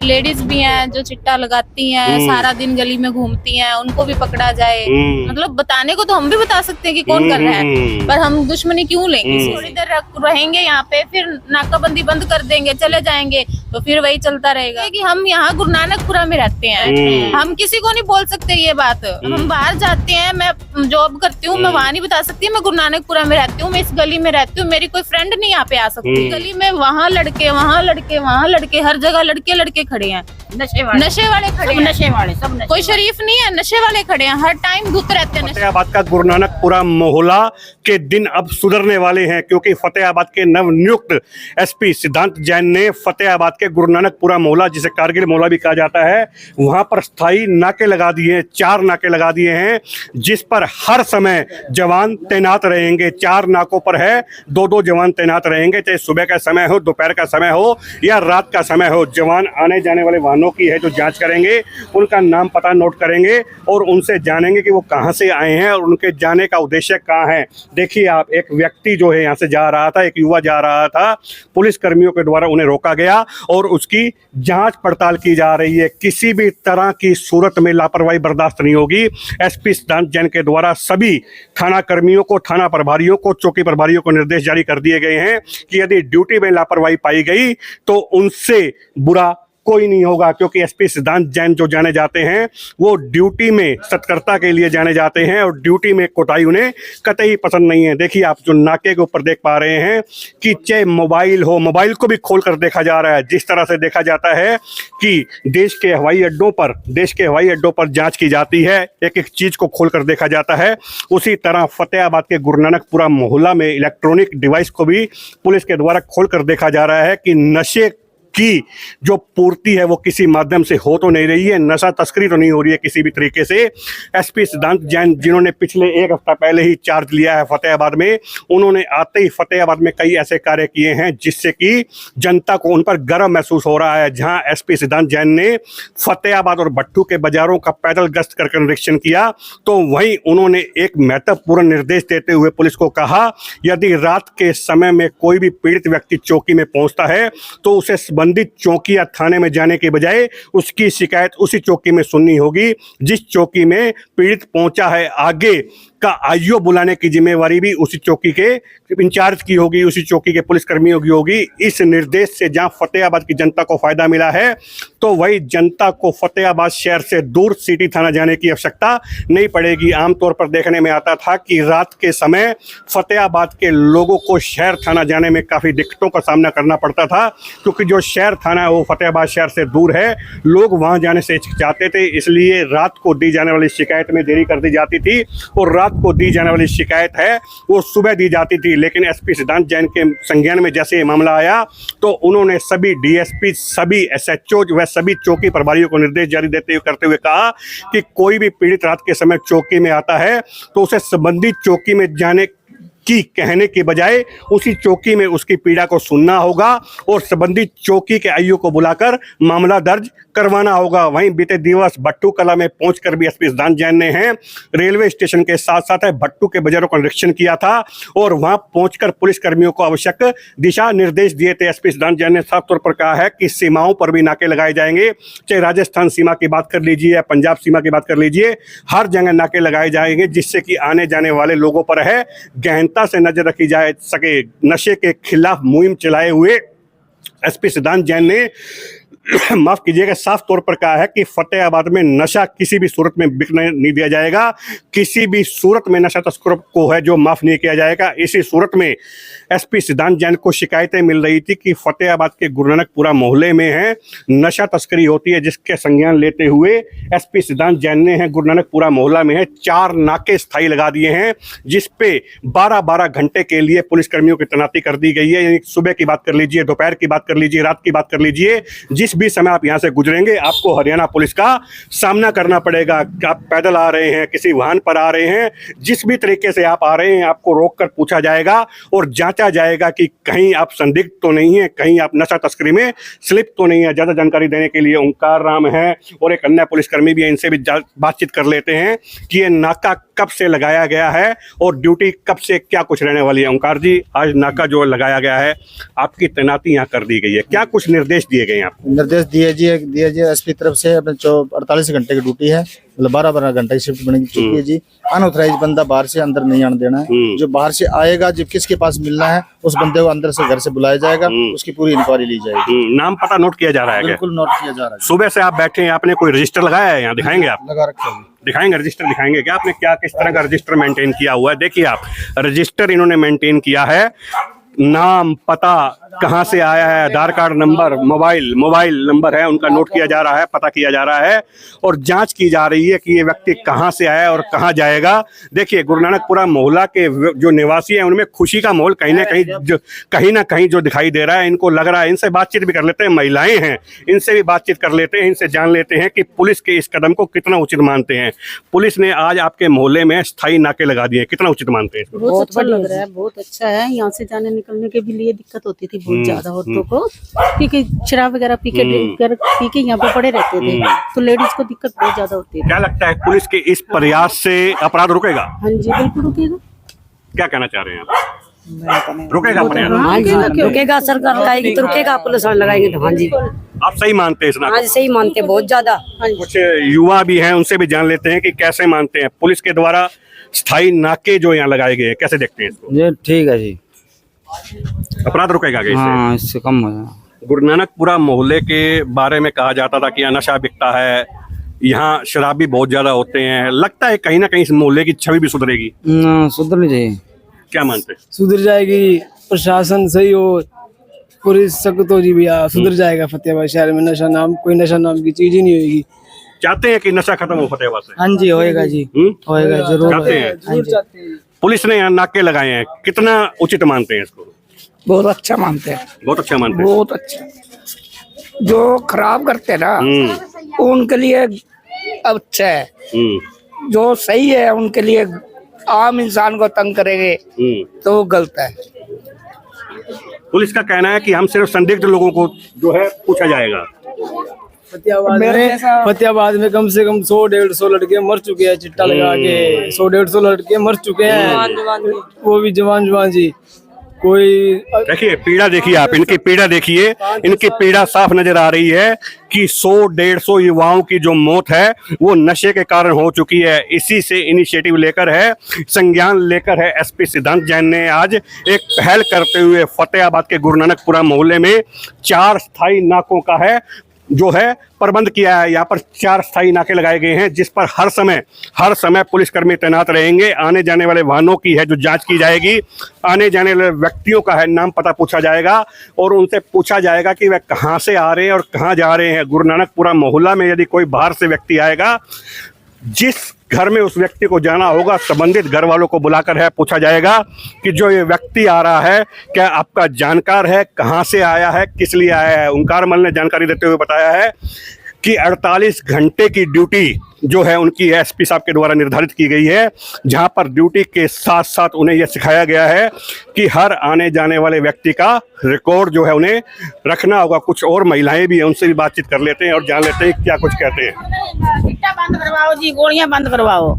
Ladies भी हैं जो चिट्टा लगाती हैं, सारा दिन गली में घूमती हैं, उनको भी पकड़ा जाए। मतलब बताने को तो हम भी बता सकते हैं कि कौन कर रहा है, पर हम दुश्मनी क्यों लेंगे। थोड़ी देर रहेंगे यहाँ पे, फिर नाकाबंदी बंद कर देंगे, चले जाएंगे, तो फिर वही चलता रहेगा कि हम यहाँ गुरु नानकपुरा में रहते हैं। हम किसी को नहीं बोल सकते ये बात। हम बाहर जाते हैं, मैं जॉब करती हूँ, मैं वहाँ नहीं बता सकती मैं गुरु नानकपुरा में रहती हूँ, मैं इस गली में रहती हूँ, मेरी कोई फ्रेंड नहीं यहाँ पे आ सकती। गली में वहाँ लड़के, वहाँ लड़के, वहाँ लड़के, हर जगह लड़के लड़के खड़े हैं। नशे वाले खड़े हैं, नशे वाले सब, कोई शरीफ नहीं है, नशे वाले खड़े हैं, हर टाइम धुत रहते हैं। फतेहाबाद का गुरु नानकपुरा मोहल्ला के दिन अब सुधरने वाले हैं, क्योंकि फतेहाबाद के नवनियुक्त एसपी सिद्धांत जैन ने फतेहाबाद के गुरु नानकपुरा मोहल्ला, जिसे कारगिल मोहल्ला भी कहा जाता है, वहां पर स्थायी नाके लगा दिए हैं। 4 नाके लगा दिए हैं, जिस पर हर समय जवान तैनात रहेंगे। 4 नाकों पर है 2-2 जवान तैनात रहेंगे, चाहे सुबह का समय हो, दोपहर का समय हो या रात का समय हो। जवान आने जाने वाले वाहनों की है जो जांच करेंगे, उनका नाम पता नोट करेंगे और उनसे जानेंगे कि वो कहां से आए हैं और उनके जाने का उद्देश्य कहां है। देखिए आप, एक व्यक्ति जो है यहां से जा रहा था, एक युवा जा रहा था, पुलिस कर्मियों के द्वारा उन्हें रोका गया और उसकी जांच पड़ताल की जा रही है। किसी भी तरह की सूरत में लापरवाही बर्दाश्त नहीं होगी। एसपी सिद्धांत जैन के द्वारा सभी थाना कर्मियों को, थाना प्रभारियों को, चौकी प्रभारियों को निर्देश जारी कर दिए गए हैं कि यदि ड्यूटी में लापरवाही पाई गई तो उनसे बुरा कोई नहीं होगा, क्योंकि एसपी सिद्धांत जैन जो जाने जाते हैं वो ड्यूटी में सत्कर्ता के लिए जाने जाते हैं और ड्यूटी में कोताही उन्हें कतई पसंद नहीं है। देखिए आप, जो नाके के ऊपर देख पा रहे हैं कि चाहे मोबाइल हो, मोबाइल को भी खोल कर देखा जा रहा है। जिस तरह से देखा जाता है कि देश के हवाई अड्डों पर जांच की जाती है, एक एक चीज को खोल कर देखा जाता है, उसी तरह फतेहाबाद के गुरु नानकपुरा मोहल्ला में इलेक्ट्रॉनिक डिवाइस को भी पुलिस के द्वारा खोल कर देखा जा रहा है कि नशे की जो पूर्ति है वो किसी माध्यम से हो तो नहीं रही है, नशा तस्करी तो नहीं हो रही है किसी भी तरीके से। एसपी सिद्धांत जैन, जिन्होंने पिछले 1 हफ्ता पहले ही चार्ज लिया है फतेहाबाद में, उन्होंने आते ही फतेहाबाद में कई ऐसे कार्य किए हैं जिससे कि जनता को उन पर गर्व महसूस हो रहा है। जहां एसपी सिद्धांत जैन ने फतेहाबाद और भट्टू के बाजारों का पैदल गश्त कर निरीक्षण किया, तो वहीं उन्होंने एक महत्वपूर्ण निर्देश देते हुए पुलिस को कहा, यदि रात के समय में कोई भी पीड़ित व्यक्ति चौकी में पहुंचता है तो उसे संबंधित चौकी या थाने में जाने के बजाय उसकी शिकायत उसी चौकी में सुननी होगी जिस चौकी में पीड़ित पहुंचा है। आगे का आईओ बुलाने की जिम्मेवारी भी उसी चौकी के इंचार्ज की होगी, उसी चौकी के पुलिस कर्मियों की होगी। इस निर्देश से जहां फतेहाबाद की जनता को फायदा मिला है, तो वही जनता को फतेहाबाद शहर से दूर सिटी थाना जाने की आवश्यकता नहीं पड़ेगी। आमतौर पर देखने में आता था कि रात के समय फतेहाबाद के लोगों को शहर थाना जाने में काफ़ी दिक्कतों का सामना करना पड़ता था, क्योंकि जो शहर थाना है वो फतेहाबाद शहर से दूर है, लोग वहां जाने से हिचकिचाते थे। इसलिए रात को दी जाने वाली शिकायत में देरी कर दी जाती थी और रात को दी जाने वाली शिकायत है वो सुबह दी जाती थी। लेकिन एसपी सिद्धांत जैन के संज्ञान में जैसे ये मामला आया, तो उन्होंने सभी डीएसपी, सभी एसएचओ व सभी चौकी प्रभारियों को निर्देश जारी करते हुए कहा कि कोई भी पीड़ित रात के समय चौकी में आता है तो उसे संबंधित चौकी में जाने की कहने के बजाय उसी चौकी में उसकी पीड़ा को सुनना होगा और संबंधित चौकी के आईओ को बुलाकर मामला दर्ज करवाना होगा। वहीं बीते दिवस भट्टू कला में पहुंचकर भी एसपी सिद्धांत जैन ने रेलवे स्टेशन के साथ साथ भट्टू के बाजारों का निरीक्षण किया था और वहां पहुंचकर पुलिस कर्मियों को आवश्यक दिशा निर्देश दिए थे। एसपी सिद्धांत जैन ने साफ तौर पर कहा है कि सीमाओं पर भी नाके लगाए जाएंगे, चाहे राजस्थान सीमा की बात कर लीजिए या पंजाब सीमा की बात कर लीजिए, हर जगह नाके लगाए जाएंगे जिससे कि आने जाने वाले लोगों पर है गहनता से नजर रखी जा सके। नशे के खिलाफ मुहिम चलाए हुए एसपी सिद्धांत जैन ने माफ कीजिएगा, साफ तौर पर कहा है कि फतेहाबाद में नशा किसी भी सूरत में बिकने नहीं दिया जाएगा, किसी भी सूरत में नशा तस्करों को है जो माफ नहीं किया जाएगा। इसी सूरत में एसपी सिद्धांत जैन को शिकायतें मिल रही थी कि फतेहाबाद के गुरु नानकपुरा मोहल्ले में है नशा तस्करी होती है, जिसके संज्ञान लेते हुए एसपी सिद्धांत जैन ने गुरु नानकपुरा मोहल्ला में 4 नाके स्थायी लगा दिए हैं, जिसपे 12-12 घंटे के लिए पुलिस कर्मियों की तैनाती कर दी गई है। सुबह की बात कर लीजिए, दोपहर की बात कर लीजिए, रात की बात कर लीजिए, जिस भी समय आप यहां से गुजरेंगे आपको हरियाणा पुलिस का सामना करना पड़ेगा। आप पैदल आ रहे हैं, किसी वाहन पर आ रहे हैं, जिस भी तरीके से आप आ रहे हैं आपको रोककर पूछा जाएगा और जांचा जाएगा कि कहीं आप संदिग्ध तो नहीं है, कहीं आप नशा तस्करी में स्लिप तो नहीं है। ज्यादा जानकारी देने के लिए ओंकार राम है और एक अन्य पुलिसकर्मी भी है, इनसे भी बातचीत कर लेते हैं कि ये नाका कब से लगाया गया है और ड्यूटी कब से क्या कुछ रहने वाली है। ओंकार जी, आज नाका जो लगाया गया है, आपकी तैनाती यहाँ कर दी गई है, क्या कुछ निर्देश दिए गए हैं आपको? निर्देश दिए जी एसपी तरफ से। अपने 48 घंटे की ड्यूटी है, मतलब 12 घंटे की शिफ्ट बन चुकी है जी। अनऑथराइज बंदा बाहर से अंदर नहीं आने देना है। जो बाहर से आएगा, जब किसके पास मिलना है, उस बंदे को अंदर से घर से बुलाया जाएगा, उसकी पूरी इंक्वायरी ली जाएगी। नाम पता नोट किया जा रहा है क्या? बिल्कुल नोट किया जा रहा है। सुबह से आप बैठे हैं, आपने कोई रजिस्टर लगाया है यहाँ? दिखाएंगे आप? लगा रखा है। दिखाएंगे, रजिस्टर दिखाएंगे क्या? आपने क्या किस तरह का रजिस्टर मेंटेन किया हुआ है? देखिए आप, रजिस्टर इन्होंने मेंटेन किया है। नाम, पता, कहाँ से आया है, आधार कार्ड नंबर, मोबाइल नंबर है उनका नोट किया जा रहा है, पता किया जा रहा है और जांच की जा रही है कि ये व्यक्ति कहाँ से आया और कहाँ जाएगा। देखिए, गुरु नानकपुरा मोहल्ला के जो निवासी हैं उनमें खुशी का माहौल कहीं ना कहीं जो दिखाई दे रहा है। इनको लग रहा है, इनसे बातचीत भी कर लेते हैं, महिलाएं हैं, इनसे भी बातचीत कर लेते हैं, इनसे जान लेते हैं कि पुलिस के इस कदम को कितना उचित मानते हैं। पुलिस ने आज आपके मोहल्ले में स्थायी नाके लगा दिए, कितना उचित मानते हैं? बहुत अच्छा लग रहा है, बहुत अच्छा है। यहाँ से जाने निकलने के भी लिए दिक्कत होती थी बहुत ज्यादा औरतों को, क्योंकि शराब वगैरह पी के यहाँ पे पड़े रहते थे, तो लेडीज को दिक्कत बहुत ज्यादा होती है। क्या लगता है पुलिस के इस प्रयास से अपराध रुकेगा? हाँ जी, बिल्कुल रुकेगा। क्या कहना चाह रहे हैं आप? रुकेगा अपराध? हाँ जी, रुकेगा। सरकार लगाएगी तो रुकेगा, पुलिस वाले लगाएंगे तो। हाँ जी, आप सही मानते हैं इस नाक? हाँ जी, सही मानते हैं, बहुत ज्यादा। कुछ युवा भी हैं, उनसे भी जान लेते हैं कि कैसे मानते हैं पुलिस के द्वारा स्थायी नाके जो यहाँ लगाए गए हैं, कैसे देखते हैं इसको? ये ठीक है जी, अपराध रुकेगा क्या इससे? हाँ, इससे कम हो जाएगा। गुरु नानकपुरा मोहल्ले के बारे में कहा जाता था कि यहाँ नशा बिकता है, यहाँ शराबी बहुत ज्यादा होते हैं। लगता है कहीं ना कहीं इस मोहल्ले की छवि भी सुधरेगी? सुधरनी चाहिए। क्या मानते हैं? सुधर जाएगी, प्रशासन सही हो, पुलिस सख्त हो जी भैया, सुधर जाएगा फतेहाबाद शहर में। कोई नशा नाम की चीज ही नहीं होगी। चाहते हैं कि नशा खत्म हो फतेहाबाद से? हाँ जी, होएगा जी, होएगा जरूर। चाहते हैं? जरूर चाहते हैं। पुलिस ने यहाँ नाके लगाए हैं, कितना उचित मानते हैं इसको? बहुत अच्छा मानते हैं, बहुत अच्छा मानते हैं। बहुत अच्छा। जो खराब करते हैं ना, उनके लिए अच्छा है। जो सही है उनके लिए, आम इंसान को तंग करेंगे तो वो गलत है। पुलिस का कहना है कि हम सिर्फ संदिग्ध लोगों को जो है पूछा जाएगा। फतेहाबाद में कम से कम 100-150 लड़के मर चुके हैं चिट्टा लगा के। 100-150 लड़के मर चुके हैं, वो भी जवान जी। कोई देखिए, पीड़ा देखिए आप, इनकी पीड़ा देखिए, इनकी पीड़ा साफ नजर आ रही है कि 100-150 युवाओं की जो मौत है वो नशे के कारण हो चुकी है। इसी से इनिशिएटिव लेकर है, संज्ञान लेकर है, एसपी सिद्धांत जैन ने आज एक पहल करते हुए फतेहाबाद के गुरु नानकपुरा मोहल्ले में 4 स्थायी नाकों का है जो है प्रबंध किया है। यहाँ पर 4 स्थायी नाके लगाए गए हैं, जिस पर हर समय पुलिसकर्मी तैनात रहेंगे। आने जाने वाले वाहनों की है जो जांच की जाएगी, आने जाने वाले व्यक्तियों का है नाम पता पूछा जाएगा और उनसे पूछा जाएगा कि वह कहाँ से आ रहे हैं और कहाँ जा रहे हैं। गुरु नानकपुरा मोहल्ला में यदि कोई बाहर से व्यक्ति आएगा, जिस घर में उस व्यक्ति को जाना होगा, संबंधित घर वालों को बुलाकर है पूछा जाएगा कि जो ये व्यक्ति आ रहा है क्या आपका जानकार है, कहाँ से आया है, किस लिए आया है। ओंकार मल ने जानकारी देते हुए बताया है कि 48 घंटे की ड्यूटी जो है उनकी एसपी साहब के द्वारा निर्धारित की गई है, जहां पर ड्यूटी के साथ साथ उन्हें यह सिखाया गया है कि हर आने जाने वाले व्यक्ति का रिकॉर्ड जो है उन्हें रखना होगा। कुछ और महिलाएं भी हैं, उनसे भी बातचीत कर लेते हैं और जान लेते हैं क्या कुछ कहते हैं। चिट्टा बंद करवाओ जी, गोलियां बंद करवाओ।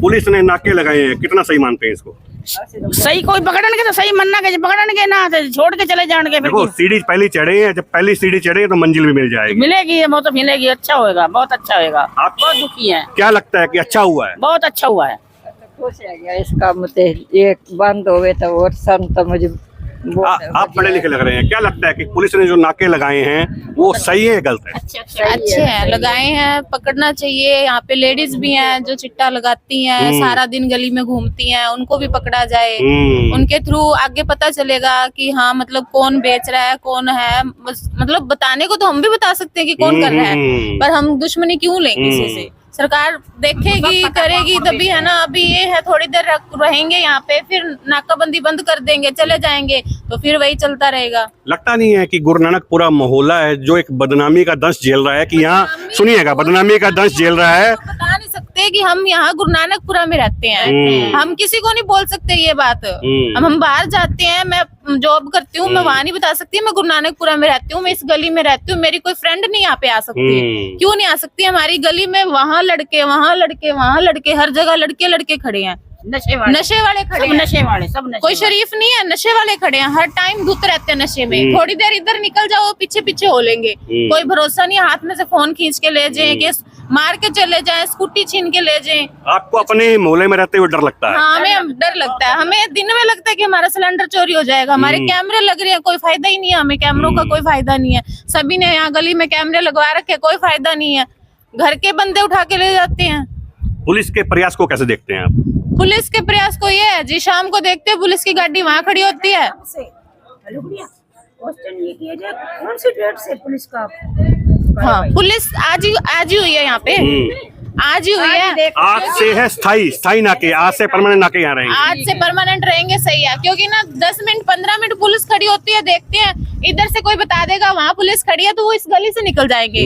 पुलिस ने नाके लगाए हैं, कितना सही मानते हैं इसको? सही कोई पकड़नगे तो सही मनना के, पकड़नगे ना तो छोड़ के चले जाएंगे। देखो, सीढ़ी पहली चढ़े हैं, जब पहली सीढ़ी चढ़े तो मंजिल भी मिल जाएगी। मिलेगी, वो तो मिलेगी। अच्छा होएगा, बहुत अच्छा होएगा। आप बहुत दुखी हैं। क्या लगता है कि अच्छा हुआ है? बहुत अच्छा हुआ है। खुश है गया इसका मतलब, ये बंद हो गए तो और संत मुझे आप पढ़े लिखे लग रहे हैं। क्या लगता है कि पुलिस ने जो नाके लगाए हैं वो सही है गलत है? अच्छे हैं, लगाए हैं, पकड़ना चाहिए। यहाँ पे लेडीज भी हैं जो चिट्टा लगाती हैं, सारा दिन गली में घूमती हैं, उनको भी पकड़ा जाए। उनके थ्रू आगे पता चलेगा कि हाँ मतलब कौन बेच रहा है, कौन है। मतलब बताने को तो हम भी बता सकते हैं कि कौन कर रहा है, पर हम दुश्मनी क्यों लें किसी से। सरकार देखेगी, करेगी तभी है ना। अभी ये है थोड़ी देर रहेंगे यहाँ पे, फिर नाकाबंदी बंद कर देंगे, चले जाएंगे, तो फिर वही चलता रहेगा। लगता नहीं है कि गुरु नानकपुरा मोहल्ला है जो एक बदनामी का दंश झेल रहा है कि यहाँ, सुनिएगा, बदनामी का दंश झेल रहा है। बता नहीं सकते कि हम यहाँ गुरु नानकपुरा में रहते हैं, हम किसी को नहीं बोल सकते ये बात। हम बाहर जाते हैं, मैं जॉब करती हूँ, मैं वहाँ नहीं बता सकती मैं गुरु नानकपुरा में रहती हूँ, मैं इस गली में रहती हूँ। मेरी कोई फ्रेंड नहीं यहाँ पे आ सकती। क्यों नहीं आ सकती? हमारी गली में वहाँ लड़के, वहाँ लड़के, वहाँ लड़के, हर जगह लड़के खड़े हैं। नशे वाले खड़े सब हैं। नशे वाले सब नशे कोई वाले। शरीफ नहीं है, नशे वाले खड़े हैं, हर टाइम धुत रहते हैं नशे में। थोड़ी देर इधर निकल जाओ, पीछे पीछे हो लेंगे, कोई भरोसा नहीं, हाथ में से फोन खींच के ले जाए, केस मार के चले जाए, स्कूटी छीन के ले जाए। आपको अपने मोहल्ले में रहते हुए डर लगता है? हाँ, हमें डर लगता है, हमें दिन में लगता है कि हमारा सिलेंडर चोरी हो जाएगा, हमारे कैमरे लग रहे हैं, कोई फायदा ही नहीं है, हमें कैमरों का कोई फायदा नहीं है। सभी ने यहाँ गली में कैमरे लगवा रखे, कोई फायदा नहीं है, घर के बंदे उठा के ले जाते हैं। पुलिस के प्रयास को कैसे देखते हैं आप? पुलिस के प्रयास को ये है जी, शाम को देखते हैं पुलिस की गाड़ी वहाँ खड़ी होती है। क्वेश्चन ये किया जाए कौन सी डेट से पुलिस का हाँ, पुलिस आज ही हुई है यहाँ पे, आज ही हुई है। आज से है स्थाई नाके, आज से परमानेंट नाके यहाँ रहेंगे। आज से परमानेंट रहेंगे, सही है, क्योंकि ना 10 मिनट 15 मिनट पुलिस खड़ी होती है, देखते हैं, इधर से कोई बता देगा वहाँ पुलिस खड़ी है तो वो इस गली से निकल जाएंगे।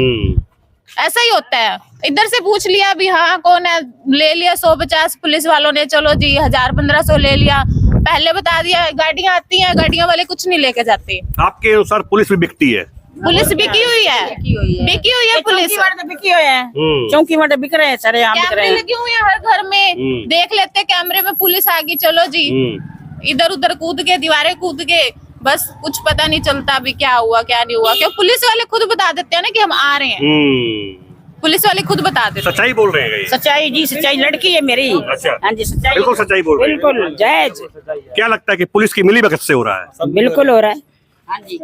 ऐसा ही होता है, इधर से पूछ लिया भी हाँ कौन है, ले लिया 150 पुलिस वालों ने, चलो जी 1000-1500 ले लिया, पहले बता दिया। गाड़ियाँ आती हैं, गाड़ियाँ वाले कुछ नहीं लेके जाते। आपके अनुसार पुलिस भी बिकती है? पुलिस बिकी हुई है, बिकी हुई है पुलिस। बिकी हुए हैं, चौकी वाले बिक रहे हैं, सारे यहाँ बिक रहे कैमरे हैं। लगे हुए हैं हर घर में, देख लेते हैं कैमरे में पुलिस आ गई, चलो जी इधर उधर कूद के, दीवारें कूद के, बस कुछ पता नहीं चलता अभी क्या हुआ क्या नहीं हुआ, क्यों पुलिस वाले खुद बता देते हैं ना कि हम आ रहे हैं। पुलिस वाले खुद बता देते हैं। सच्चाई बोल रहे हैं ये? सच्चाई जी, सच्चाई लड़की है मेरी। अच्छा। हाँ जी, सच्चाई बिल्कुल सच्चाई बोल रहे हैं। बिल्कुल जायज। क्या लगता है कि पुलिस की मिलीभगत से हो रहा है? बिल्कुल हो रहा है। हाँ जी,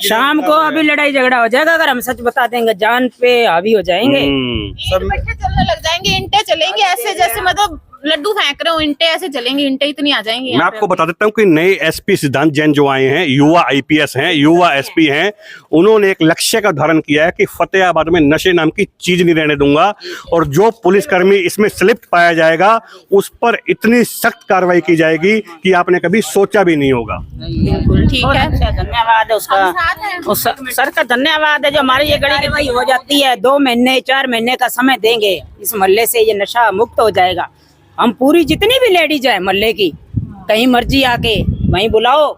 शाम को अभी लड़ाई झगड़ा हो जाएगा, अगर हम सच बता देंगे जान पे हावी हो जाएंगे। ईंट भट्टे चलने लग जाएंगे, इंटे चलेंगे ऐसे जैसे मतलब लड्डू फेंक रहे हो, इंटे ऐसे चलेंगे, इंटे इतनी आ जाएंगी। मैं यहाँ आपको पे बता देता हूँ कि नए एसपी सिद्धांत जैन जो आए हैं, युवा आईपीएस हैं, युवा एसपी हैं, उन्होंने एक लक्ष्य का धारण किया है कि फतेहाबाद में नशे नाम की चीज नहीं रहने दूंगा, और जो पुलिसकर्मी इसमें स्लिप्ट पाया जाएगा उस पर इतनी सख्त कार्रवाई की जाएगी कि आपने कभी सोचा भी नहीं होगा। बिल्कुल ठीक है, धन्यवाद है उसका, हम साथ हैं। उस सर का धन्यवाद है जो हमारी ये गड़ी की हो जाती है। 2 महीने 4 महीने का समय देंगे, इस मोहल्ले से ये नशा मुक्त हो जाएगा। हम पूरी जितनी भी लेडीज है मोहल्ले की, कहीं मर्जी आके वहीं बुलाओ,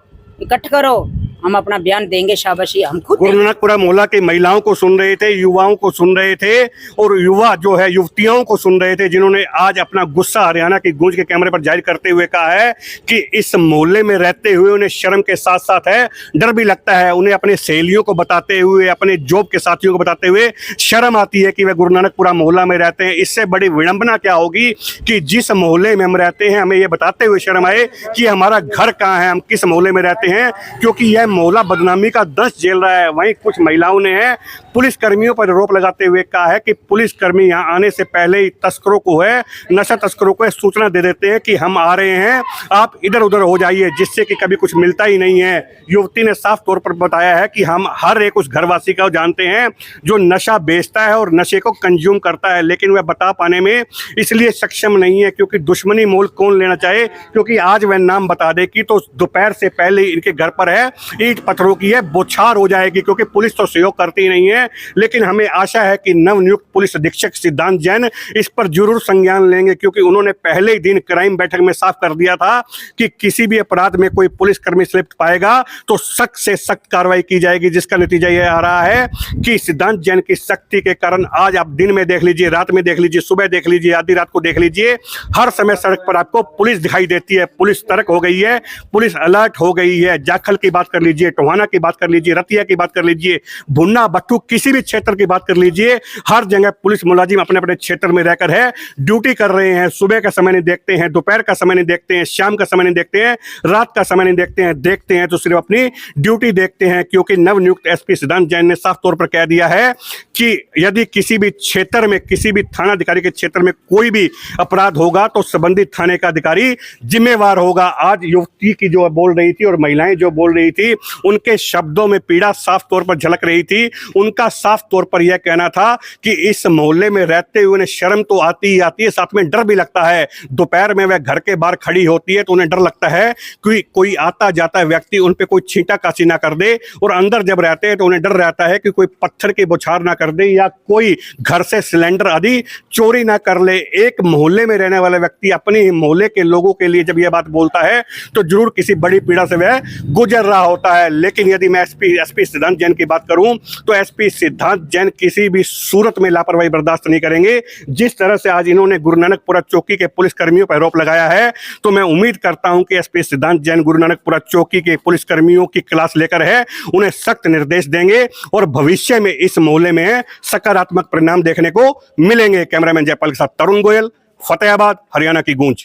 इकट्ठ करो, हम अपना बयान देंगे, शाबाशी हम खुद देंगे। गुरुनानकपुरा मोहल्ला के महिलाओं को सुन रहे थे, युवाओं को सुन रहे थे, और युवा जो है युवतियों को सुन रहे थे, जिन्होंने आज अपना गुस्सा हरियाणा की गूंज के कैमरे पर जाहिर करते हुए कहा है कि इस मोहल्ले में रहते हुए उन्हें शर्म के साथ साथ है डर भी लगता है। उन्हें अपने सहेलियों को बताते हुए, अपने जॉब के साथियों को बताते हुए शर्म आती है कि वे गुरुनानकपुरा मोहल्ला में रहते हैं। इससे बड़ी विडंबना क्या होगी कि जिस मोहल्ले में हम रहते हैं हमें ये बताते हुए शर्म आए कि हमारा घर कहाँ है, हम किस मोहल्ले में रहते हैं, क्योंकि यह मोहल्ला बदनामी का दंश झेल रहा है। वहीं कुछ महिलाओं ने है पुलिस कर्मियों पर आरोप लगाते हुए कहा है कि पुलिस कर्मी यहाँ आने से पहले ही तस्करों को है, नशा तस्करों को सूचना दे देते हैं कि हम आ रहे हैं, आप इधर उधर हो जाइए, जिससे कि कभी कुछ मिलता ही नहीं है। युवती ने साफ तौर पर बताया है कि हम हर एक उस घरवासी को जानते हैं जो नशा बेचता है और नशे को कंज्यूम करता है, लेकिन वह बता पाने में इसलिए सक्षम नहीं है क्योंकि दुश्मनी मोल कौन लेना चाहे, क्योंकि आज वह नाम बता दे कि तो दोपहर से पहले इनके घर पर है ईंट पत्थरों की है बौछार हो जाएगी, क्योंकि पुलिस तो सहयोग करती नहीं है। लेकिन हमें आशा है कि नवनियुक्त पुलिस अधीक्षक सिद्धांत जैन इस पर जरूर संज्ञान लेंगे, क्योंकि उन्होंने पहले ही दिन क्राइम बैठक में साफ कर दिया था कि किसी भी अपराध में कोई पुलिसकर्मी स्लिप्ट पाएगा तो सख्त से सख्त कार्रवाई की जाएगी, जिसका नतीजा यह आ रहा है कि सिद्धांत जैन की सख्ती के कारण आज आप दिन में देख लीजिए, रात में देख लीजिए, सुबह देख लीजिए, आधी रात को देख लीजिए, हर समय सड़क पर आपको पुलिस दिखाई देती है। पुलिस सतर्क हो गई है, पुलिस अलर्ट हो गई है। जाखल की बात कर लीजिए, टोहाना की बात कर लीजिए, रतिया की बात कर लीजिए, भुन्ना बट्टू किसी भी क्षेत्र की बात कर लीजिए, हर जगह पुलिस मुलाजिम अपने अपने क्षेत्र में रहकर है ड्यूटी कर रहे हैं। सुबह का समय नहीं देखते हैं, दोपहर का समय नहीं देखते हैं, शाम का समय नहीं देखते हैं, रात का समय नहीं देखते हैं तो सिर्फ अपनी ड्यूटी देखते हैं, क्योंकि नवनियुक्त एसपी सिद्धांत जैन ने साफ तौर पर कह दिया है कि यदि किसी भी क्षेत्र में, किसी भी थाना अधिकारी के क्षेत्र में कोई भी अपराध होगा तो संबंधित थाने का अधिकारी जिम्मेवार होगा। आज युवती की जो बोल रही थी और महिलाएं जो बोल रही थी, उनके शब्दों में पीड़ा साफ तौर पर झलक रही थी। उनका साफ तौर पर यह कहना था कि इस मोहल्ले में रहते हुए उन्हें शर्म तो आती ही आती है, साथ में डर भी लगता है। दोपहर में वह घर के बाहर खड़ी होती है तो उन्हें डर लगता है कि कोई आता जाता व्यक्ति उन पे कोई छींटा कासी ना कर दे, और अंदर जब रहते हैं तो उन्हें डर रहता है कि कोई पत्थर की बौछार ना कर दे या कोई घर से सिलेंडर आदि चोरी ना कर ले। एक मोहल्ले में रहने वाला व्यक्ति अपने ही मोहल्ले के लोगों के लिए जब यह बात बोलता है तो जरूर किसी बड़ी पीड़ा से वह गुजर रहा होता होता है। लेकिन यदि मैं एसपी सिद्धांत जैन की बात करूं तो एसपी सिद्धांत जैन किसी भी सूरत में लापरवाही बर्दाश्त नहीं करेंगे। जिस तरह से आज इन्होंने गुरु नानकपुरा चौकी के पुलिस कर्मियों पर आरोप लगाया है, तो मैं उम्मीद करता हूं कि एसपी सिद्धांत जैन गुरु नानकपुरा चौकी के पुलिस कर्मियों की क्लास लेकर है, उन्हें सख्त निर्देश देंगे और भविष्य में इस मोहल्ले में सकारात्मक परिणाम देखने को मिलेंगे। कैमरामैन जयपाल के साथ तरुण गोयल, फतेहाबाद, हरियाणा की गूंज।